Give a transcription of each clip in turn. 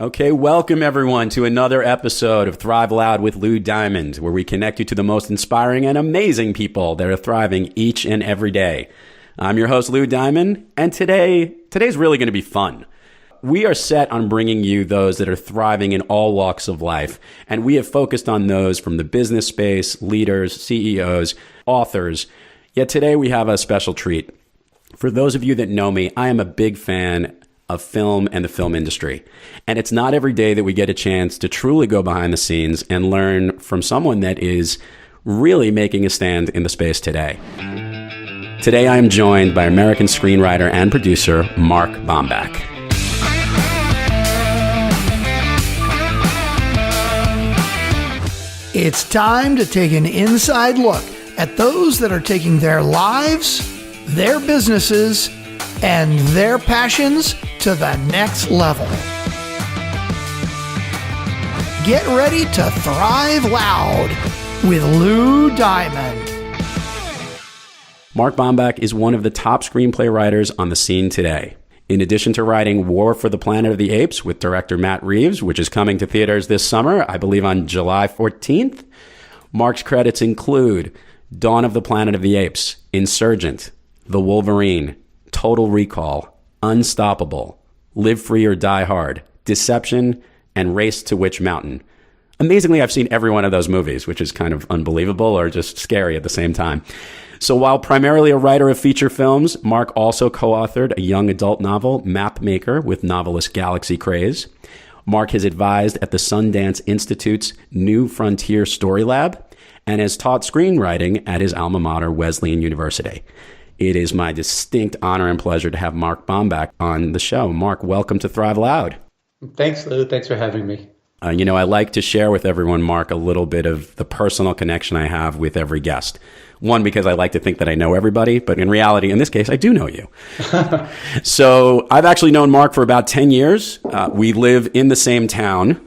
Okay, welcome everyone to another episode of Thrive Loud with Lou Diamond, where we connect you to the most inspiring and amazing people that are thriving each and every day. I'm your host, Lou Diamond, and today's really going to be fun. We are set on bringing you those that are thriving in all walks of life, and we have focused on those from the business space, leaders, CEOs, authors. Yet today we have a special treat. For those of you that know me, I am a big fan of film and the film industry. And it's not every day that we get a chance to truly go behind the scenes and learn from someone that is really making a stand in the space today. Today I am joined by American screenwriter and producer Mark Bomback. It's time to take an inside look at those that are taking their lives, their businesses, and their passions to the next level. Get ready to thrive loud with Lou Diamond. Mark Bomback is one of the top screenplay writers on the scene today. In addition to writing War for the Planet of the Apes with director Matt Reeves, which is coming to theaters this summer, I believe on July 14th, Mark's credits include Dawn of the Planet of the Apes, Insurgent, The Wolverine, Total Recall, Unstoppable, Live Free or Die Hard, Deception, and Race to Witch Mountain. Amazingly, I've seen every one of those movies, which is kind of unbelievable or just scary at the same time. So while primarily a writer of feature films, Mark also co-authored a young adult novel, Mapmaker, with novelist Galaxy Craze. Mark has advised at the Sundance Institute's New Frontier Story Lab and has taught screenwriting at his alma mater, Wesleyan University. It is my distinct honor and pleasure to have Mark Bomback on the show. Mark, welcome to Thrive Loud. Thanks, Lou. Thanks for having me. I like to share with everyone, Mark, a little bit of the personal connection I have with every guest. One, because I like to think that I know everybody, but in reality, in this case, I do know you. So I've actually known Mark for about 10 years. We live in the same town.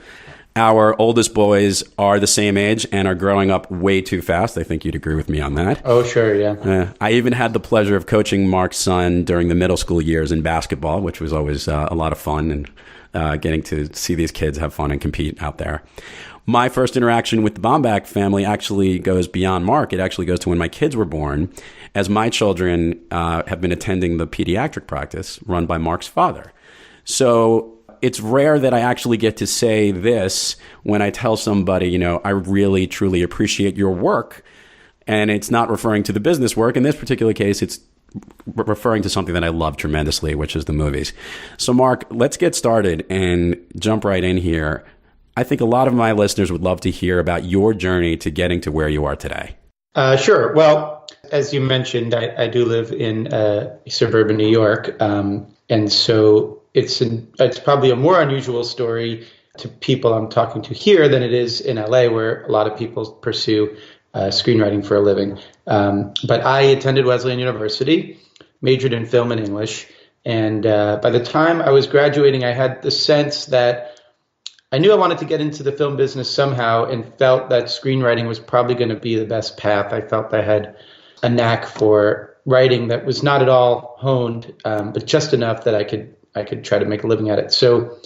Our oldest boys are the same age and are growing up way too fast. I think you'd agree with me on that. Oh, sure, yeah. I even had the pleasure of coaching Mark's son during the middle school years in basketball, which was always a lot of fun, and getting to see these kids have fun and compete out there. My first interaction with the Bomback family actually goes beyond Mark. It actually goes to when my kids were born, as my children have been attending the pediatric practice run by Mark's father. So it's rare that I actually get to say this when I tell somebody, I really, truly appreciate your work. And it's not referring to the business work. In this particular case, it's referring to something that I love tremendously, which is the movies. So Mark, let's get started and jump right in here. I think a lot of my listeners would love to hear about your journey to getting to where you are today. Sure. Well, as you mentioned, I do live in suburban New York. And so it's probably a more unusual story to people I'm talking to here than it is in LA, where a lot of people pursue screenwriting for a living. But I attended Wesleyan University, majored in film and English. And by the time I was graduating, I had the sense that I knew I wanted to get into the film business somehow and felt that screenwriting was probably going to be the best path. I felt I had a knack for writing that was not at all honed, but just enough that I could try to make a living at it. So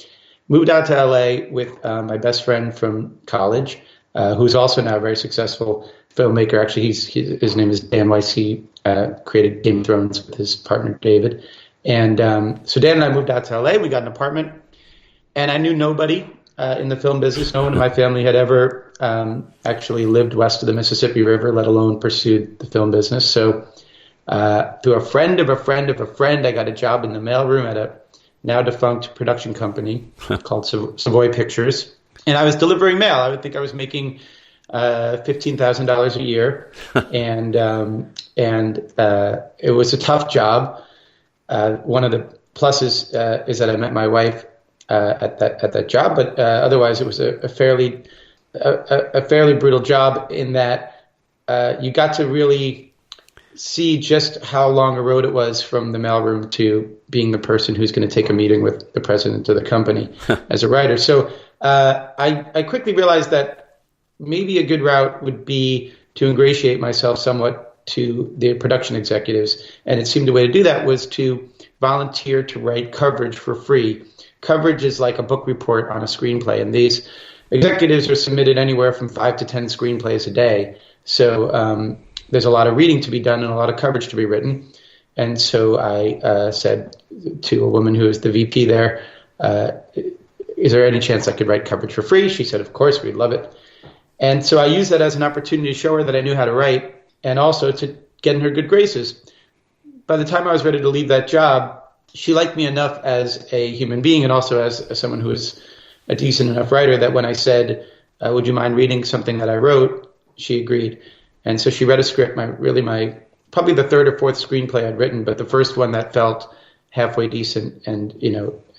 moved out to LA with my best friend from college, who's also now a very successful filmmaker. Actually, his name is Dan Weiss. He created Game of Thrones with his partner, David. And so Dan and I moved out to LA. We got an apartment, and I knew nobody in the film business. No one in my family had ever actually lived west of the Mississippi River, let alone pursued the film business. So through a friend of a friend of a friend, I got a job in the mailroom at a now defunct production company called Savoy Pictures. And I was delivering mail. I would think I was making $15,000 a year. And it was a tough job. One of the pluses is that I met my wife at that job, but otherwise it was a fairly brutal job in that you got to really see just how long a road it was from the mailroom to being the person who's going to take a meeting with the president of the company as a writer. So I quickly realized that maybe a good route would be to ingratiate myself somewhat to the production executives. And it seemed the way to do that was to volunteer to write coverage for free coverage is like a book report on a screenplay, and these executives are submitted anywhere from 5 to 10 screenplays a day. So there's a lot of reading to be done and a lot of coverage to be written. And so I said to a woman who is the VP there, is there any chance I could write coverage for free? She said, of course, we'd love it. And so I used that as an opportunity to show her that I knew how to write and also to get in her good graces. By the time I was ready to leave that job, she liked me enough as a human being and also as someone who is a decent enough writer that when I said, would you mind reading something that I wrote, she agreed. And so she read a script, probably the third or fourth screenplay I'd written, but the first one that felt halfway decent and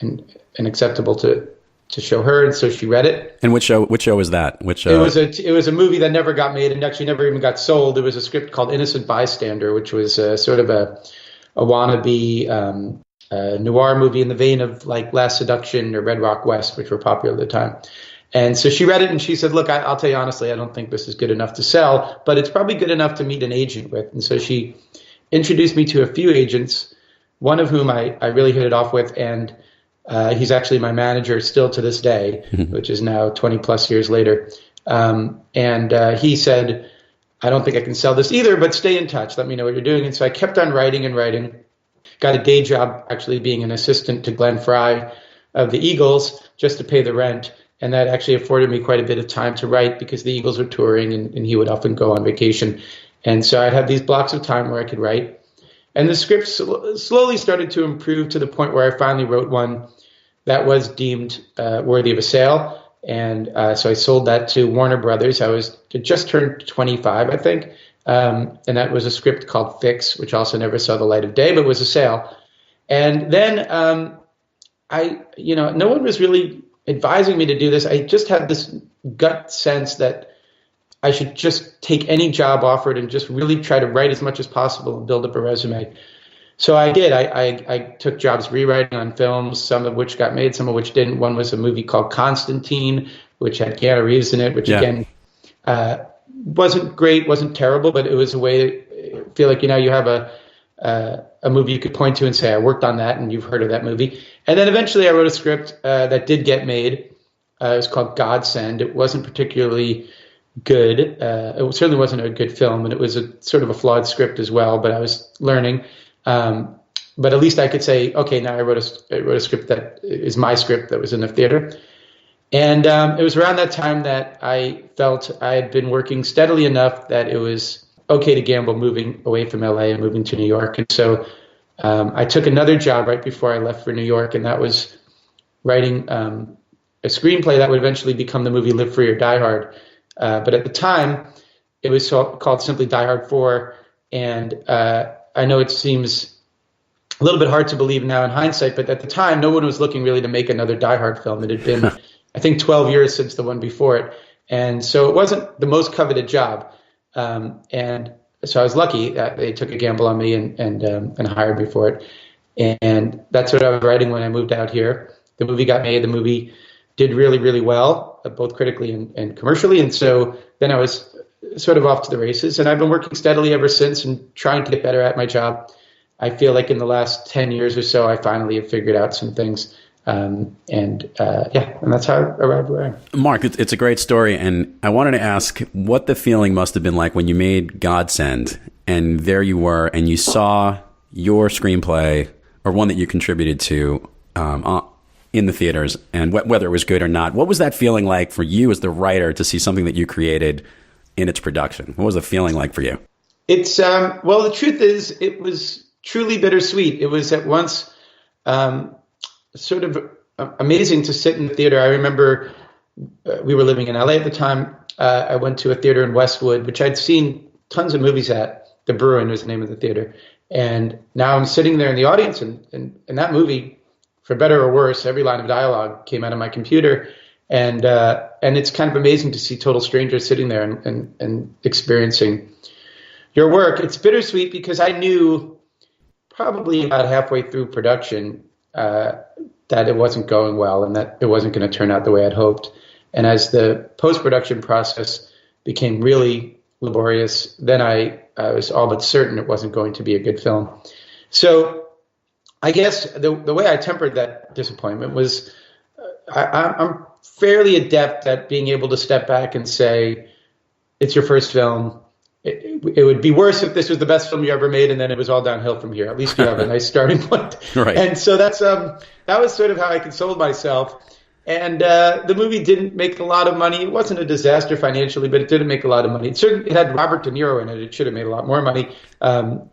and acceptable to show her. And so she read it. And which show was that? It was a movie that never got made and actually never even got sold. It was a script called Innocent Bystander, which was sort of a wannabe noir movie in the vein of like Last Seduction or Red Rock West, which were popular at the time. And so she read it and she said, look, I'll tell you honestly, I don't think this is good enough to sell, but it's probably good enough to meet an agent with. And so she introduced me to a few agents, one of whom I really hit it off with. And he's actually my manager still to this day, which is now 20 plus years later. And he said, I don't think I can sell this either, but stay in touch. Let me know what you're doing. And so I kept on writing and writing. Got a day job actually being an assistant to Glenn Fry of the Eagles just to pay the rent. And that actually afforded me quite a bit of time to write because the Eagles were touring and he would often go on vacation. And so I'd have these blocks of time where I could write. And the script slowly started to improve to the point where I finally wrote one that was deemed worthy of a sale. And so I sold that to Warner Brothers. I just turned 25, I think. And that was a script called Fix, which also never saw the light of day, but was a sale. And then no one was really advising me to do this. I just had this gut sense that I should just take any job offered and just really try to write as much as possible and build up a resume. So I did. I took jobs rewriting on films, some of which got made, some of which didn't. One was a movie called Constantine, which had Keanu Reeves in it, which again wasn't great, wasn't terrible, but it was a way to feel like, you have a movie you could point to and say, I worked on that and you've heard of that movie. And then eventually I wrote a script that did get made. It was called Godsend. It wasn't particularly good. It certainly wasn't a good film, and it was a sort of a flawed script as well, but I was learning. But at least I could say, okay, now I wrote a script that is my script that was in the theater. And it was around that time that I felt I had been working steadily enough that it was okay to gamble moving away from LA and moving to New York. And so I took another job right before I left for New York, and that was writing a screenplay that would eventually become the movie Live Free or Die Hard. But at the time, it was called simply Die Hard 4. And I know it seems a little bit hard to believe now in hindsight, but at the time, no one was looking really to make another Die Hard film. It had been, I think, 12 years since the one before it. And so it wasn't the most coveted job. And so I was lucky that they took a gamble on me and hired me for it. And that's what I was writing when I moved out here. The movie got made. The movie did really, really well, both critically and commercially. And so then I was sort of off to the races. And I've been working steadily ever since and trying to get better at my job. I feel like in the last 10 years or so, I finally have figured out some things. And that's how I arrived where I am. Mark, it's a great story. And I wanted to ask what the feeling must have been like when you made Godsend and there you were and you saw your screenplay or one that you contributed to in the theaters, and whether it was good or not. What was that feeling like for you as the writer to see something that you created in its production? What was the feeling like for you? It's well, the truth is it was truly bittersweet. It was at once sort of amazing to sit in the theater. I remember we were living in LA at the time. I went to a theater in Westwood, which I'd seen tons of movies at. The Bruin was the name of the theater. And now I'm sitting there in the audience, and that movie, for better or worse, every line of dialogue came out of my computer. And it's kind of amazing to see total strangers sitting there and experiencing your work. It's bittersweet because I knew probably about halfway through production that it wasn't going well and that it wasn't going to turn out the way I'd hoped. And as the post-production process became really laborious, then I was all but certain it wasn't going to be a good film. So I guess the way I tempered that disappointment was I'm fairly adept at being able to step back and say, it's your first film. It would be worse if this was the best film you ever made, and then it was all downhill from here. At least you have a nice starting point. Right. And so that was sort of how I consoled myself. And the movie didn't make a lot of money. It wasn't a disaster financially, but it didn't make a lot of money. It had Robert De Niro in it. It should have made a lot more money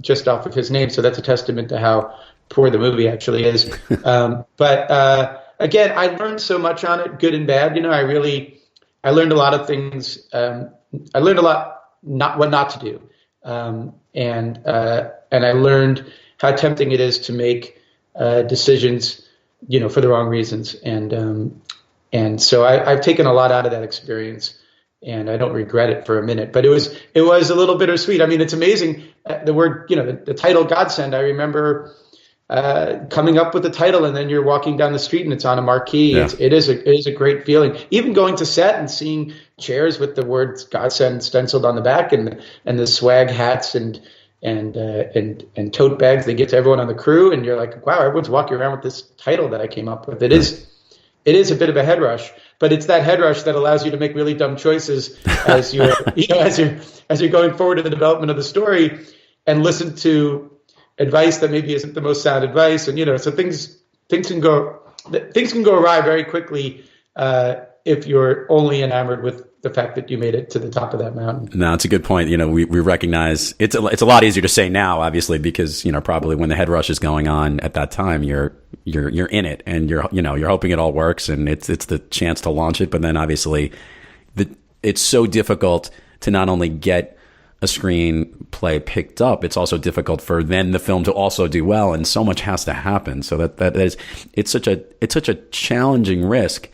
just off of his name. So that's a testament to how poor the movie actually is. But again, I learned so much on it, good and bad. I learned a lot of things. I learned a lot what not to do, and I learned how tempting it is to make decisions, for the wrong reasons. And so I've taken a lot out of that experience, and I don't regret it for a minute. But it was a little bittersweet. I mean, it's amazing. The word, the title Godsend. I remember coming up with the title, and then you're walking down the street and it's on a marquee. Yeah. It is a great feeling. Even going to set and seeing chairs with the words Godsend stenciled on the back, and the swag hats and tote bags they get to everyone on the crew, and you're like, wow, everyone's walking around with this title that I came up with. It is a bit of a head rush, but it's that head rush that allows you to make really dumb choices as you're as you're going forward in the development of the story, and listen to advice that maybe isn't the most sound advice, and so things can go awry very quickly if you're only enamored with the fact that you made it to the top of that mountain. No, it's a good point. We recognize it's a lot easier to say now, obviously, because probably when the head rush is going on at that time, you're in it, and you're hoping it all works, and it's the chance to launch it. But then obviously, it's so difficult to not only get a screenplay picked up, it's also difficult for then the film to also do well, and so much has to happen. So it's such a challenging risk,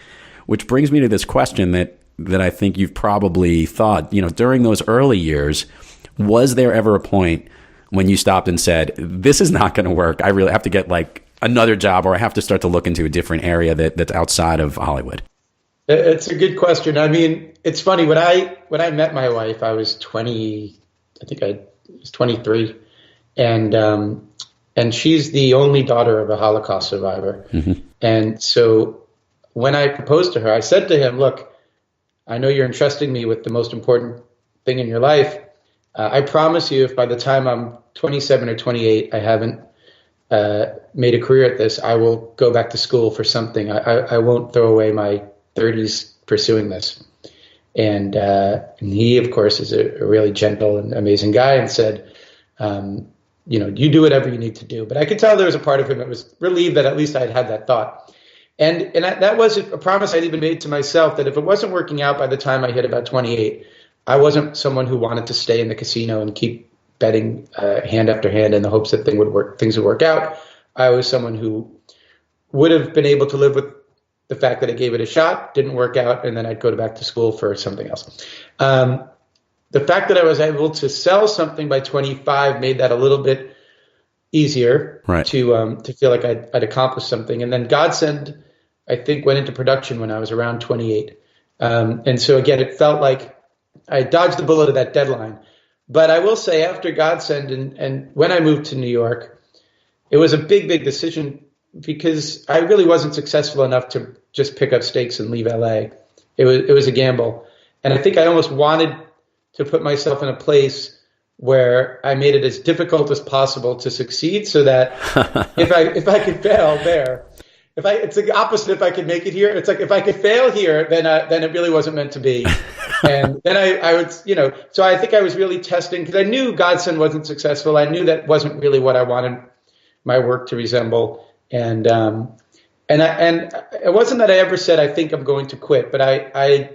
which brings me to this question that I think you've probably thought, during those early years, was there ever a point when you stopped and said, this is not going to work, I really have to get like another job, or I have to start to look into a different area that's outside of Hollywood? It's a good question. I mean, it's funny, when I met my wife, I was 20, I think I was 23, and she's the only daughter of a Holocaust survivor. Mm-hmm. And so when I proposed to her, I said to him, look, I know you're entrusting me with the most important thing in your life. I promise you, if by the time I'm 27 or 28, I haven't made a career at this, I will go back to school for something. I won't throw away my 30s pursuing this. And he, of course, is a really gentle and amazing guy, and said, you do whatever you need to do. But I could tell there was a part of him that was relieved that at least I had that thought. And that was a promise I'd even made to myself, that if it wasn't working out by the time I hit about 28, I wasn't someone who wanted to stay in the casino and keep betting hand after hand in the hopes that things would work out. I was someone who would have been able to live with the fact that I gave it a shot, didn't work out, and then I'd go back to school for something else. The fact that I was able to sell something by 25 made that a little bit easier, right, to feel like I'd accomplished something. And then Godsend, I think, went into production when I was around 28. And so again, it felt like I dodged the bullet of that deadline. But I will say, after Godsend and when I moved to New York, it was a big, big decision, because I really wasn't successful enough to just pick up stakes and leave LA. It was a gamble. And I think I almost wanted to put myself in a place where I made it as difficult as possible to succeed, so that if I could fail there, it's the opposite. If I could make it here, it's like if I could fail here, then it really wasn't meant to be. And then I would, so I think I was really testing, because I knew Godsend wasn't successful. I knew that wasn't really what I wanted my work to resemble. And it wasn't that I ever said, I think I'm going to quit, but I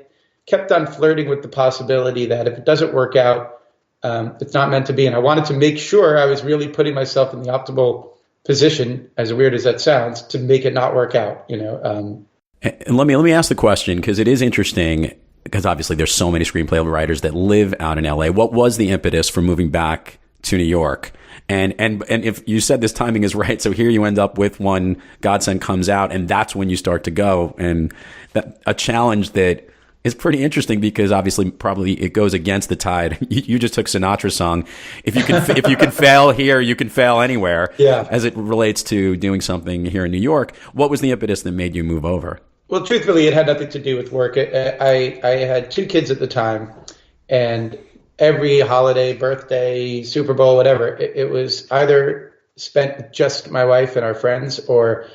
kept on flirting with the possibility that if it doesn't work out, it's not meant to be. And I wanted to make sure I was really putting myself in the optimal position, as weird as that sounds, to make it not work out, And let me ask the question, because it is interesting, because obviously there's so many screenplay writers that live out in LA. What was the impetus for moving back to New York? And if you said this timing is right, so here you end up with one, Godsend comes out, and that's when you start to go. And a challenge that It's pretty interesting because obviously probably it goes against the tide. You just took Sinatra's song. If you can fail here, you can fail anywhere. Yeah. As it relates to doing something here in New York, what was the impetus that made you move over? Well, truthfully, it had nothing to do with work. I had two kids at the time, and every holiday, birthday, Super Bowl, whatever, it was either spent with just my wife and our friends, or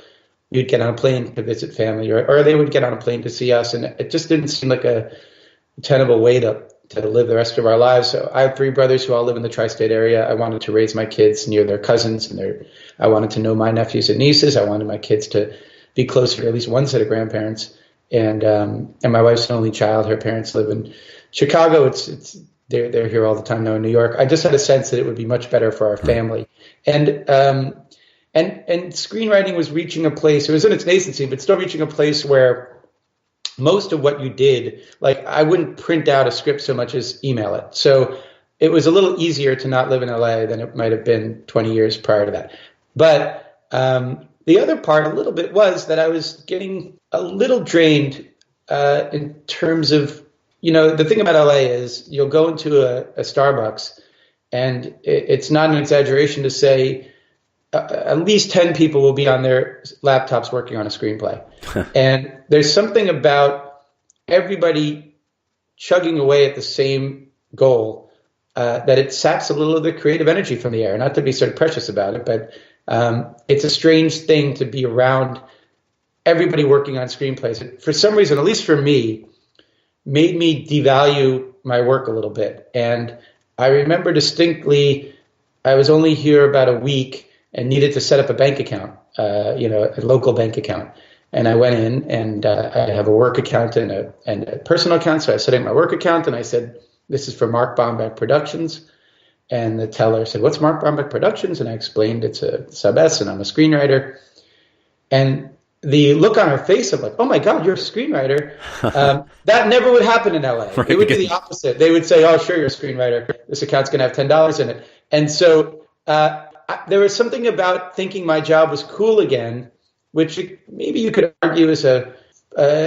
we'd get on a plane to visit family, or they would get on a plane to see us. And it just didn't seem like a tenable way to live the rest of our lives. So I have three brothers who all live in the tri-state area. I wanted to raise my kids near their cousins, and I wanted to know my nephews and nieces. I wanted my kids to be closer to at least one set of grandparents. And my wife's an only child. Her parents live in Chicago. They're here all the time now in New York. I just had a sense that it would be much better for our family. And screenwriting was reaching a place, it was in its nascency, but still reaching a place where most of what you did, like I wouldn't print out a script so much as email it. So it was a little easier to not live in LA than it might have been 20 years prior to that. But the other part a little bit was that I was getting a little drained in terms of, the thing about LA is you'll go into a Starbucks, and it's not an exaggeration to say at least 10 people will be on their laptops working on a screenplay. And there's something about everybody chugging away at the same goal that it saps a little of the creative energy from the air. Not to be sort of precious about it, but it's a strange thing to be around everybody working on screenplays. For some reason, at least for me, made me devalue my work a little bit. And I remember distinctly, I was only here about a week and needed to set up a bank account, a local bank account. And I went in, and I have a work account and a personal account. So I set up my work account, and I said, "This is for Mark Bomback Productions." And the teller said, "What's Mark Bomback Productions?" And I explained it's a sub-S and I'm a screenwriter. And the look on her face of like, "Oh my God, you're a screenwriter." That never would happen in LA. Right. It would be the opposite. They would say, "Oh, sure, you're a screenwriter. This account's going to have $10 in it." And so there was something about thinking my job was cool again, which maybe you could argue is a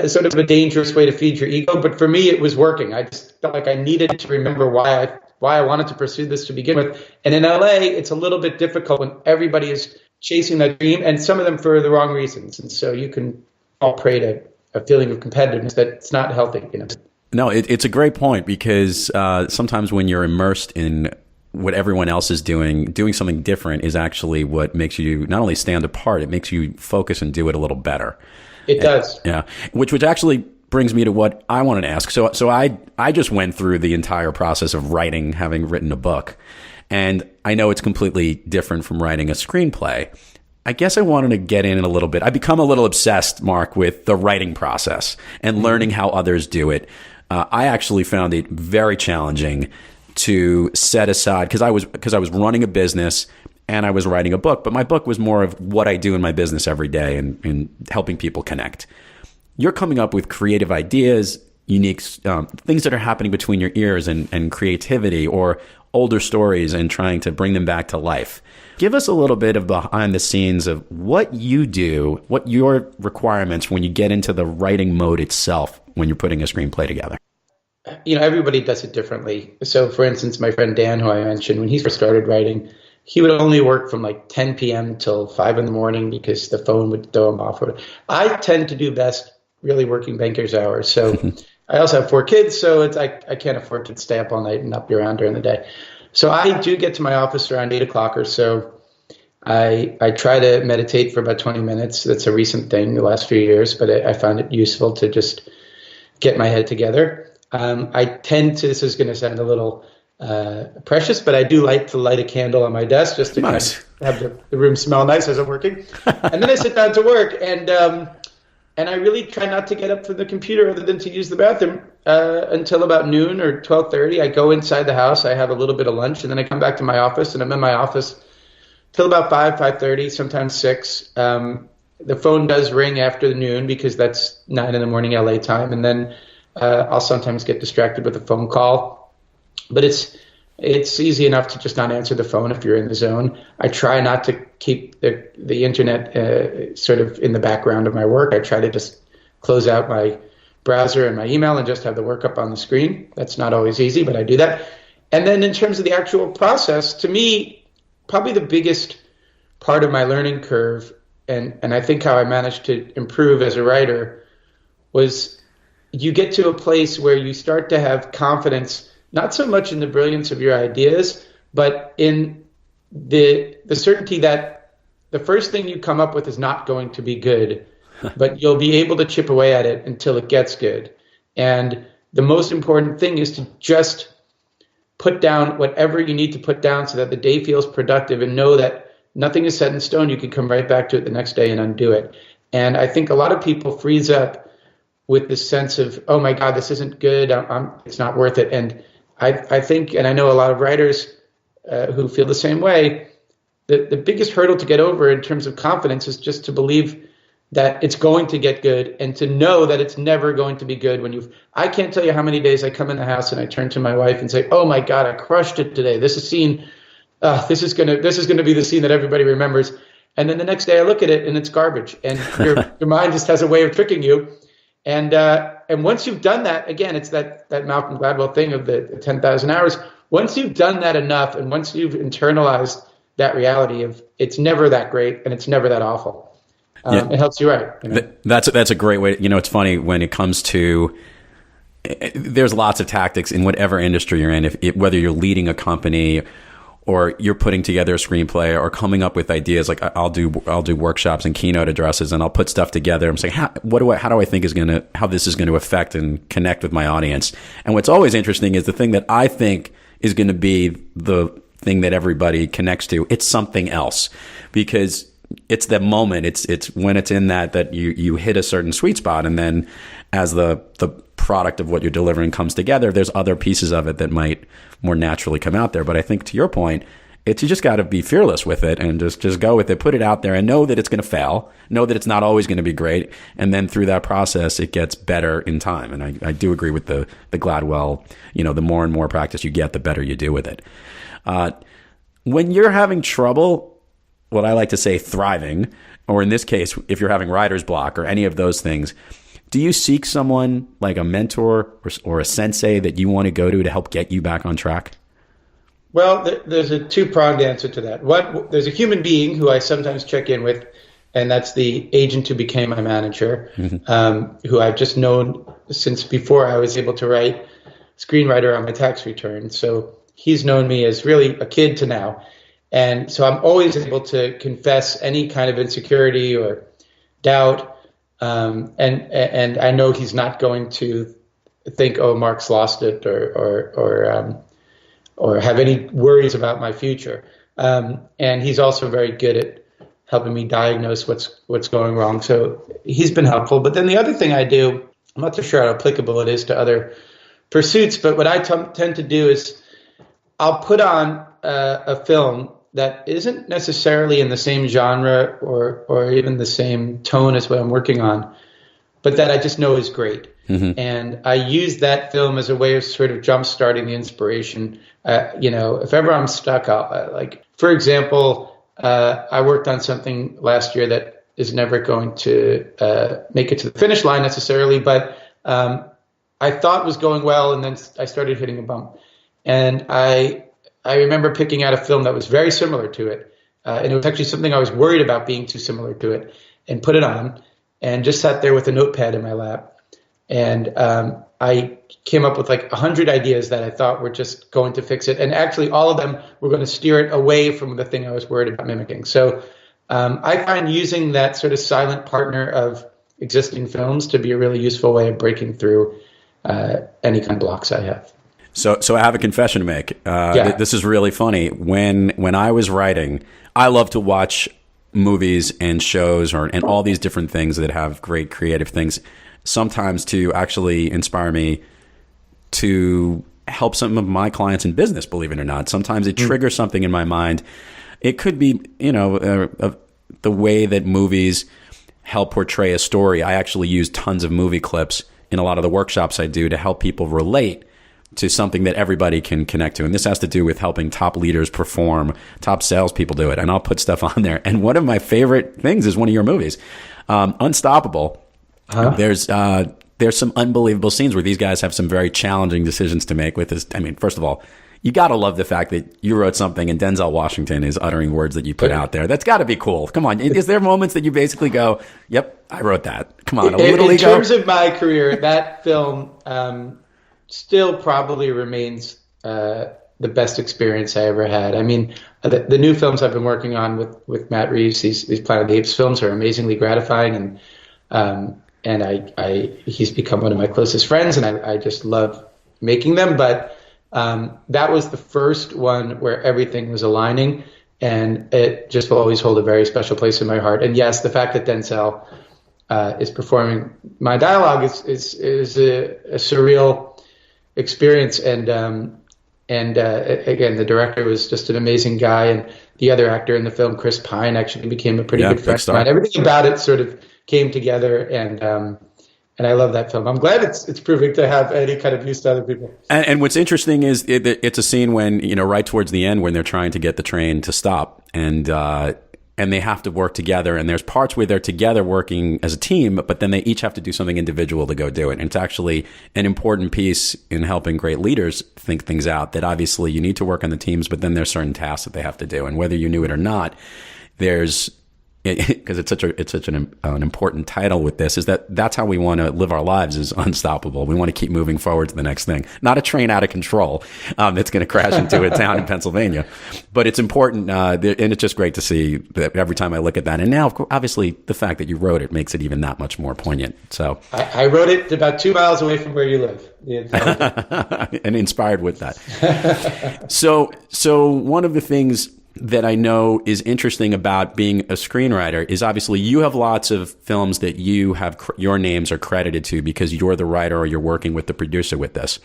sort of a dangerous way to feed your ego. But for me, it was working. I just felt like I needed to remember why I wanted to pursue this to begin with. And in LA, it's a little bit difficult when everybody is chasing that dream, and some of them for the wrong reasons. And so you can fall prey to a feeling of competitiveness that's not healthy. No, it's a great point, because sometimes when you're immersed in what everyone else is doing something different is actually what makes you not only stand apart, it makes you focus and do it a little better. It does. Yeah. Which actually brings me to what I wanted to ask. So I just went through the entire process of writing, having written a book. And I know it's completely different from writing a screenplay. I guess I wanted to get in a little bit. I become a little obsessed, Mark, with the writing process and learning how others do it. I actually found it very challenging to set aside, because I was running a business and I was writing a book, but my book was more of what I do in my business every day and helping people connect. You're coming up with creative ideas, unique things that are happening between your ears and creativity, or older stories and trying to bring them back to life. Give us a little bit of behind the scenes of what you do, what your requirements when you get into the writing mode itself when you're putting a screenplay together. Everybody does it differently. So, for instance, my friend Dan, who I mentioned, when he first started writing, he would only work from like 10 p.m. till 5 in the morning because the phone would throw him off. I tend to do best really working banker's hours. So I also have 4 kids, so I can't afford to stay up all night and not be around during the day. So I do get to my office around 8 o'clock or so. I try to meditate for about 20 minutes. That's a recent thing the last few years, but I found it useful to just get my head together. I tend to, this is going to sound a little precious, but I do like to light a candle on my desk just to kind of have the room smell nice as I'm working. And then I sit down to work, and I really try not to get up from the computer other than to use the bathroom until about noon or 12:30. I go inside the house, I have a little bit of lunch, and then I come back to my office, and I'm in my office till about 5:30, sometimes 6. The phone does ring after the noon because that's 9 in the morning LA time, and then I'll sometimes get distracted with a phone call. But it's easy enough to just not answer the phone if you're in the zone. I try not to keep the internet sort of in the background of my work. I try to just close out my browser and my email and just have the work up on the screen. That's not always easy, but I do that. And then in terms of the actual process, to me, probably the biggest part of my learning curve, and I think how I managed to improve as a writer, was you get to a place where you start to have confidence, not so much in the brilliance of your ideas, but in the certainty that the first thing you come up with is not going to be good, but you'll be able to chip away at it until it gets good. And the most important thing is to just put down whatever you need to put down so that the day feels productive, and know that nothing is set in stone. You can come right back to it the next day and undo it. And I think a lot of people freeze up with this sense of, oh my God, this isn't good. It's not worth it. And I think, and I know a lot of writers who feel the same way, the biggest hurdle to get over in terms of confidence is just to believe that it's going to get good, and to know that it's never going to be good. I can't tell you how many days I come in the house and I turn to my wife and say, oh my God, I crushed it today. This is this is gonna be the scene that everybody remembers. And then the next day I look at it and it's garbage. And your mind just has a way of tricking you. And once you've done that, again, it's that Malcolm Gladwell thing of the 10,000 hours. Once you've done that enough, and once you've internalized that reality of it's never that great and it's never that awful, it helps you write. You know? That's a great way. It's funny when it comes to, there's lots of tactics in whatever industry you're in. Whether you're leading a company or you're putting together a screenplay or coming up with ideas, like I'll do workshops and keynote addresses, and I'll put stuff together. I'm saying, how do I think how this is going to affect and connect with my audience? And what's always interesting is the thing that I think is going to be the thing that everybody connects to. It's something else, because it's the moment. It's when it's in that you hit a certain sweet spot, and then as the product of what you're delivering comes together, there's other pieces of it that might more naturally come out there. But I think to your point, you just got to be fearless with it and just go with it, put it out there, and know that it's going to fail, know that it's not always going to be great, and then through that process, it gets better in time. And I do agree with the Gladwell. The more and more practice you get, the better you do with it. When you're having trouble, what I like to say, thriving, or in this case, if you're having writer's block or any of those things, do you seek someone like a mentor or a sensei that you want to go to help get you back on track? Well, there's a two-pronged answer to that. There's a human being who I sometimes check in with, and that's the agent who became my manager, who I've just known since before I was able to write Screenwriter on my tax return. So he's known me as really a kid to now. And so I'm always able to confess any kind of insecurity or doubt. And I know he's not going to think, oh, Mark's lost it, or have any worries about my future. And he's also very good at helping me diagnose what's going wrong. So he's been helpful. But then the other thing I do, I'm not so sure how applicable it is to other pursuits, but what I tend to do is I'll put on a film that isn't necessarily in the same genre or even the same tone as what I'm working on, but that I just know is great. Mm-hmm. And I use that film as a way of sort of jump-starting the inspiration. If ever I'm stuck, for example, I worked on something last year that is never going to make it to the finish line necessarily, but I thought was going well, and then I started hitting a bump. And I remember picking out a film that was very similar to it. And it was actually something I was worried about being too similar to it, and put it on and just sat there with a notepad in my lap. And I came up with like 100 ideas that I thought were just going to fix it. And actually all of them were going to steer it away from the thing I was worried about mimicking. So I find using that sort of silent partner of existing films to be a really useful way of breaking through any kind of blocks I have. So I have a confession to make. This is really funny. When I was writing, I love to watch movies and shows and all these different things that have great creative things, sometimes to actually inspire me to help some of my clients in business, believe it or not. Sometimes it triggers something in my mind. It could be, the way that movies help portray a story. I actually use tons of movie clips in a lot of the workshops I do to help people relate to something that everybody can connect to. And this has to do with helping top leaders perform, top salespeople do it. And I'll put stuff on there. And one of my favorite things is one of your movies, Unstoppable. There's there's some unbelievable scenes where these guys have some very challenging decisions to make with this. I mean, first of all, you got to love the fact that you wrote something and Denzel Washington is uttering words that you put out there. That's got to be cool. Come on. Is there moments that you basically go, yep, I wrote that? Come on. In terms of my career, that film still probably remains the best experience I ever had. I mean, the new films I've been working on with Matt Reeves, these Planet of the Apes films are amazingly gratifying, and he's become one of my closest friends, and I just love making them. But that was the first one where everything was aligning, and it just will always hold a very special place in my heart. And yes, the fact that Denzel is performing my dialogue is a surreal experience. And again, the director was just an amazing guy, and the other actor in the film, Chris Pine, actually became a pretty good friend of mine. Everything about it sort of came together, and I love that film. I'm glad it's proving to have any kind of use to other people. And what's interesting is it's a scene when, right towards the end when they're trying to get the train to stop, and they have to work together. And there's parts where they're together working as a team, but then they each have to do something individual to go do it. And it's actually an important piece in helping great leaders think things out, that obviously you need to work on the teams, but then there's certain tasks that they have to do. And whether you knew it or not, because it's such an important title with this, is that's how we want to live our lives, is unstoppable. We want to keep moving forward to the next thing, not a train out of control that's going to crash into a town in Pennsylvania. But it's important, and it's just great to see that every time I look at that. And now, obviously, the fact that you wrote it makes it even that much more poignant. So I wrote it about 2 miles away from where you live, and inspired with that. So one of the things that I know is interesting about being a screenwriter is obviously you have lots of films that you have your names are credited to because you're the writer or you're working with the producer with this.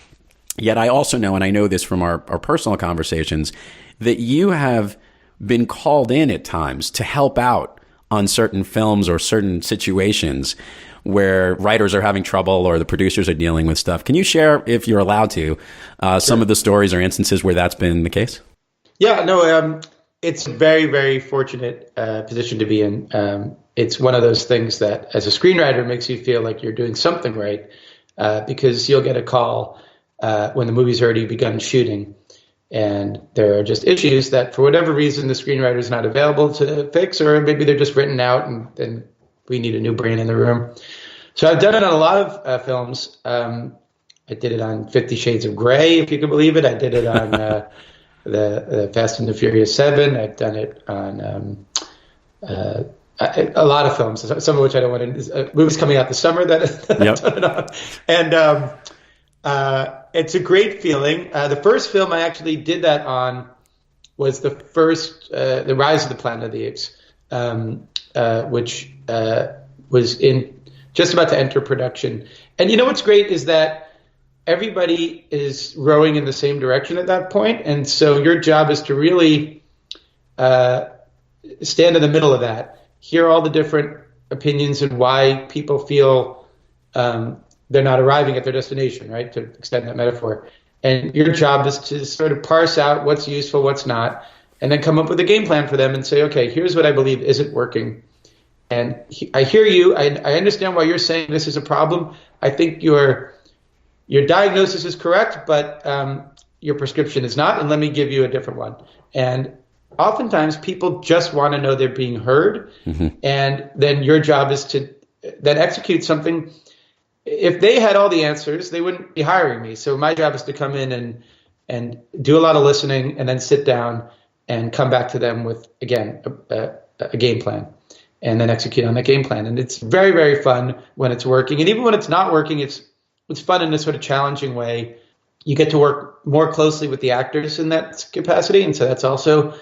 Yet I also know, and I know this from our personal conversations, that you have been called in at times to help out on certain films or certain situations where writers are having trouble or the producers are dealing with stuff. Can you share, if you're allowed to, some of the stories or instances where that's been the case? Yeah, no, it's a very, very fortunate position to be in. It's one of those things that, as a screenwriter, makes you feel like you're doing something right, because you'll get a call when the movie's already begun shooting, and there are just issues that, for whatever reason, the screenwriter is not available to fix, or maybe they're just written out, and then we need a new brain in the room. So I've done it on a lot of films. I did it on 50 Shades of Grey, if you can believe it. I did it on the Fast and the Furious 7. I've done it on a lot of films, some of which I don't want to. Movies coming out this summer that I've done it on. And it's a great feeling. The first film I actually did that on was the first, The Rise of the Planet of the Apes, which was just about to enter production. And what's great is that everybody is rowing in the same direction at that point. And so your job is to really stand in the middle of that, hear all the different opinions and why people feel they're not arriving at their destination, right, to extend that metaphor. And your job is to sort of parse out what's useful, what's not, and then come up with a game plan for them and say, okay, here's what I believe isn't working. And I hear you. I understand why you're saying this is a problem. I think your diagnosis is correct, but your prescription is not, and let me give you a different one. And oftentimes people just want to know they're being heard, and then your job is to then execute something. If they had all the answers, they wouldn't be hiring me. So my job is to come in and do a lot of listening, and then sit down and come back to them with, again, a game plan, and then execute on that game plan. And it's very, very fun when it's working. And even when it's not working, it's fun in a sort of challenging way. You get to work more closely with the actors in that capacity. And so that's also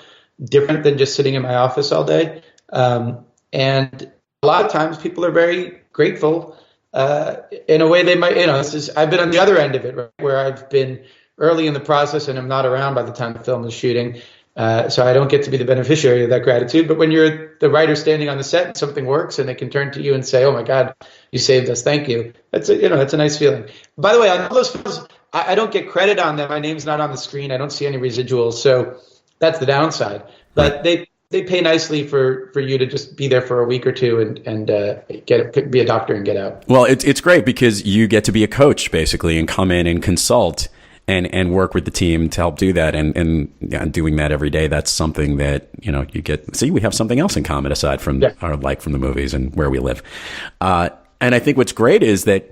different than just sitting in my office all day. And a lot of times people are very grateful in a way they might, I've been on the other end of it, right, where I've been early in the process and I'm not around by the time the film is shooting. So I don't get to be the beneficiary of that gratitude. But when you're the writer standing on the set and something works and they can turn to you and say, oh my God, you saved us, thank you. That's a nice feeling. By the way, on all those films, I don't get credit on them. My name's not on the screen. I don't see any residuals. So that's the downside. But they pay nicely for you to just be there for a week or two and be a doctor and get out. Well, it's great because you get to be a coach basically and come in and consult and work with the team to help do that. And doing that every day, that's something that, you get, see, we have something else in common aside from our like from the movies and where we live. And I think what's great is that,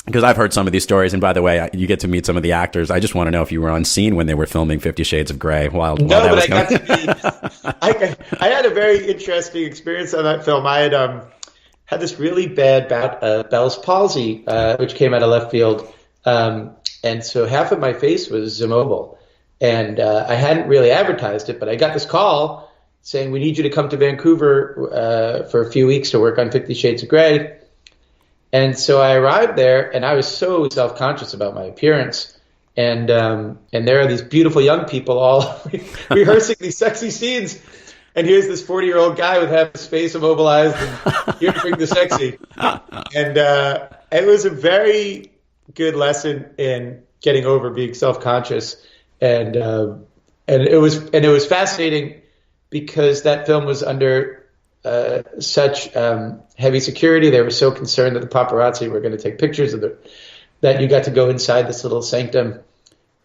because I've heard some of these stories, and by the way, you get to meet some of the actors. I just want to know if you were on scene when they were filming 50 Shades of Grey. While that was got to be. I had a very interesting experience on that film. I had this really bad bout of Bell's palsy, which came out of left field, and so half of my face was immobile, and I hadn't really advertised it, but I got this call saying, "We need you to come to Vancouver for a few weeks to work on 50 Shades of Grey." And so I arrived there, and I was so self-conscious about my appearance. And there are these beautiful young people all rehearsing these sexy scenes. And here's this 40-year-old guy with half his face immobilized and here to bring the sexy. And it was a very good lesson in getting over being self-conscious. And it was fascinating because that film was under such heavy security. They were so concerned that the paparazzi were going to take pictures of that you got to go inside this little sanctum.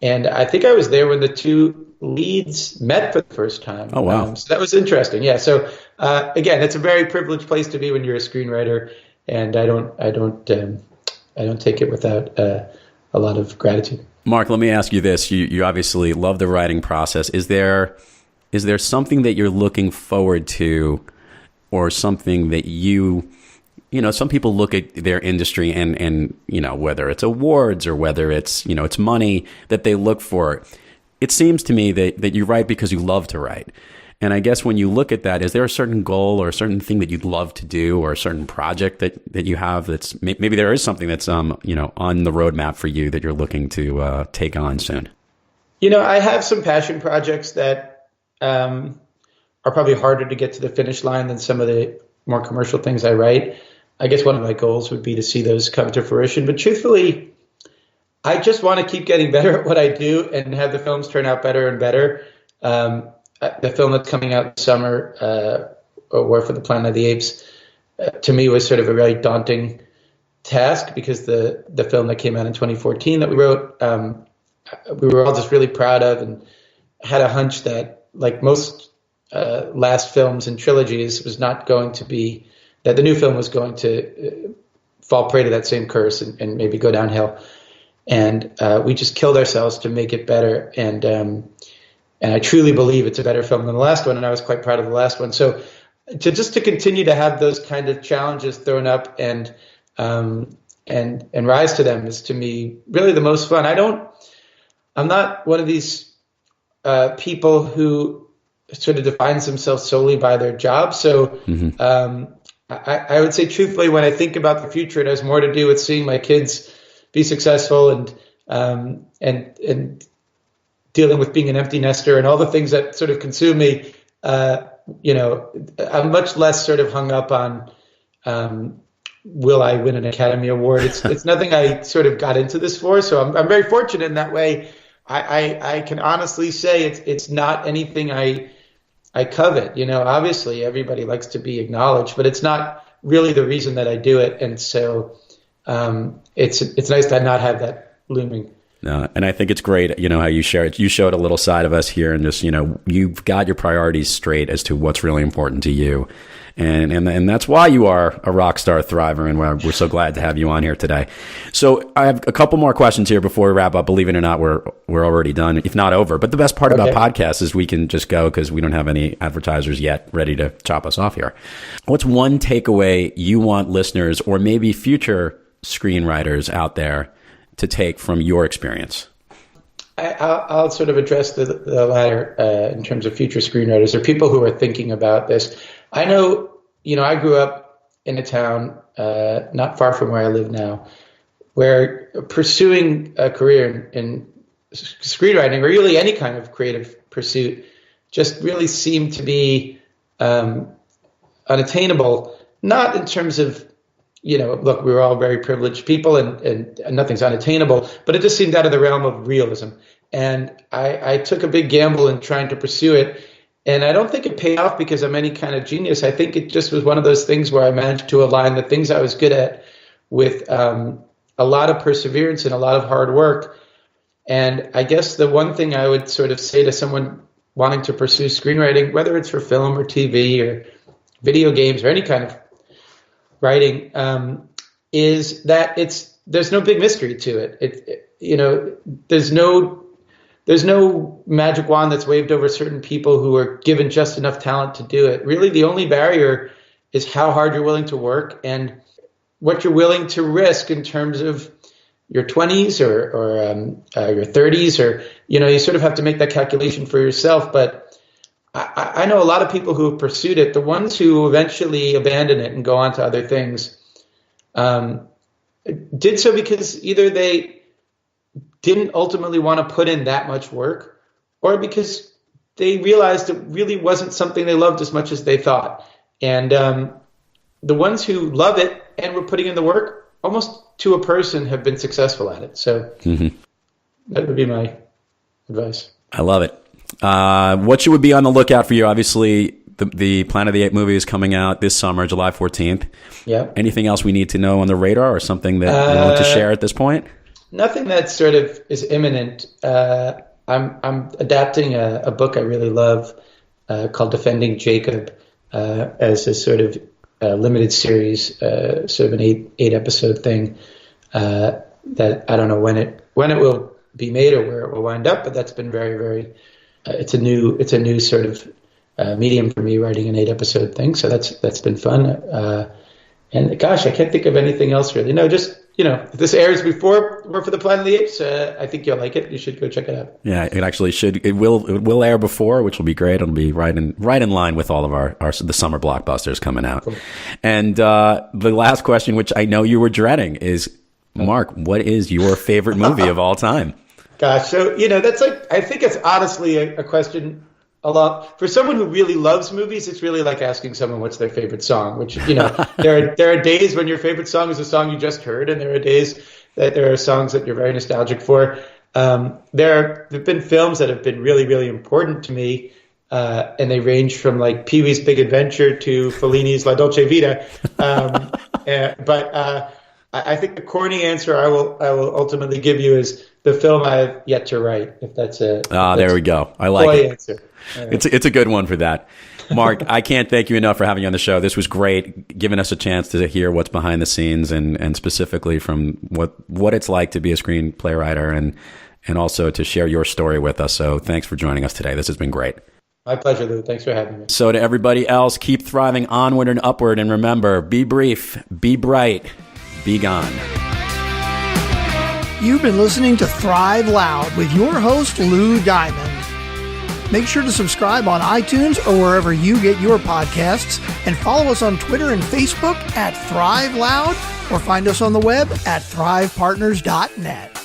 And I think I was there when the two leads met for the first time. Oh, wow. So that was interesting. Yeah. So again, it's a very privileged place to be when you're a screenwriter, and I don't take it without a lot of gratitude. Mark, let me ask you this. You obviously love the writing process. Is there something that you're looking forward to, or something that some people look at their industry and whether it's awards or whether it's, it's money that they look for. It seems to me that you write because you love to write. And I guess when you look at that, is there a certain goal or a certain thing that you'd love to do, or a certain project that you have that's maybe there is something that's, on the roadmap for you that you're looking to take on soon? I have some passion projects that are probably harder to get to the finish line than some of the more commercial things I write. I guess one of my goals would be to see those come to fruition. But truthfully, I just want to keep getting better at what I do and have the films turn out better and better. The film that's coming out this summer, War for the Planet of the Apes, to me was sort of a really daunting task because the film that came out in 2014 that we wrote, we were all just really proud of, and had a hunch that, like most last films and trilogies, was not going to be, that the new film was going to fall prey to that same curse and maybe go downhill. And we just killed ourselves to make it better. And I truly believe it's a better film than the last one. And I was quite proud of the last one. So to continue to have those kind of challenges thrown up and rise to them is, to me, really the most fun. I'm not one of these people who sort of defines themselves solely by their job. So I would say, truthfully, when I think about the future, it has more to do with seeing my kids be successful and dealing with being an empty nester and all the things that sort of consume me. I'm much less sort of hung up on will I win an Academy Award. It's nothing I sort of got into this for. So I'm very fortunate in that way. I can honestly say it's not anything I covet. Obviously everybody likes to be acknowledged, but it's not really the reason that I do it. And so it's nice to not have that looming. No, and I think it's great, how you share it. You showed a little side of us here, and just, you've got your priorities straight as to what's really important to you. And that's why you are a rock star thriver, and we're so glad to have you on here today. So I have a couple more questions here before we wrap up. Believe it or not, we're already done, if not over. But the best part about podcasts is we can just go because we don't have any advertisers yet ready to chop us off here. What's one takeaway you want listeners, or maybe future screenwriters out there, to take from your experience? I'll sort of address the latter in terms of future screenwriters or people who are thinking about this. I know, I grew up in a town not far from where I live now, where pursuing a career in screenwriting, or really any kind of creative pursuit, just really seemed to be unattainable. Not in terms of, look, we were all very privileged people and nothing's unattainable, but it just seemed out of the realm of realism. And I took a big gamble in trying to pursue it. And I don't think it paid off because I'm any kind of genius. I think it just was one of those things where I managed to align the things I was good at with a lot of perseverance and a lot of hard work. And I guess the one thing I would sort of say to someone wanting to pursue screenwriting, whether it's for film or TV or video games or any kind of writing, is that there's no big mystery to it. There's no magic wand that's waved over certain people who are given just enough talent to do it. Really, the only barrier is how hard you're willing to work and what you're willing to risk in terms of your 20s or your 30s, or, you sort of have to make that calculation for yourself. But I know a lot of people who have pursued it. The ones who eventually abandon it and go on to other things did so because either they didn't ultimately want to put in that much work, or because they realized it really wasn't something they loved as much as they thought. And the ones who love it and were putting in the work, almost to a person, have been successful at it. So that would be my advice. I love it. What should we be on the lookout for you? Obviously, the Planet of the Apes movie is coming out this summer, July 14th. Yeah. Anything else we need to know on the radar, or something that you want to share at this point? Nothing that sort of is imminent. I'm adapting a book I really love called Defending Jacob as a sort of limited series, sort of an eight episode thing that I don't know when it will be made or where it will wind up, but that's been very, very. It's a new sort of medium for me, writing an 8 episode thing. So that's been fun. And gosh, I can't think of anything else really. No, just. If this airs before or for the Planet of the Apes, I think you'll like it. You should go check it out. Yeah, it actually should. It will air before, which will be great. It'll be right in line with all of the summer blockbusters coming out. Cool. And the last question, which I know you were dreading, is, Mark, what is your favorite movie of all time? Gosh, so that's I think it's honestly a question. A lot for someone who really loves movies. It's really like asking someone what's their favorite song, which, there are days when your favorite song is a song you just heard. And there are days that there are songs that you're very nostalgic for. There have been films that have been really, really important to me. And they range from like Pee-wee's Big Adventure to Fellini's La Dolce Vita. But I think the corny answer I will ultimately give you is the film I have yet to write. If that's there we go. I like it. Answer. Right. It's a good one for that. Mark, I can't thank you enough for having you on the show. This was great, giving us a chance to hear what's behind the scenes and specifically from what it's like to be a screenplay writer and also to share your story with us. So thanks for joining us today. This has been great. My pleasure, Lou. Thanks for having me. So to everybody else, keep thriving onward and upward. And remember, be brief, be bright, be gone. You've been listening to Thrive Loud with your host, Lou Diamond. Make sure to subscribe on iTunes or wherever you get your podcasts, and follow us on Twitter and Facebook at Thrive Loud, or find us on the web at thrivepartners.net.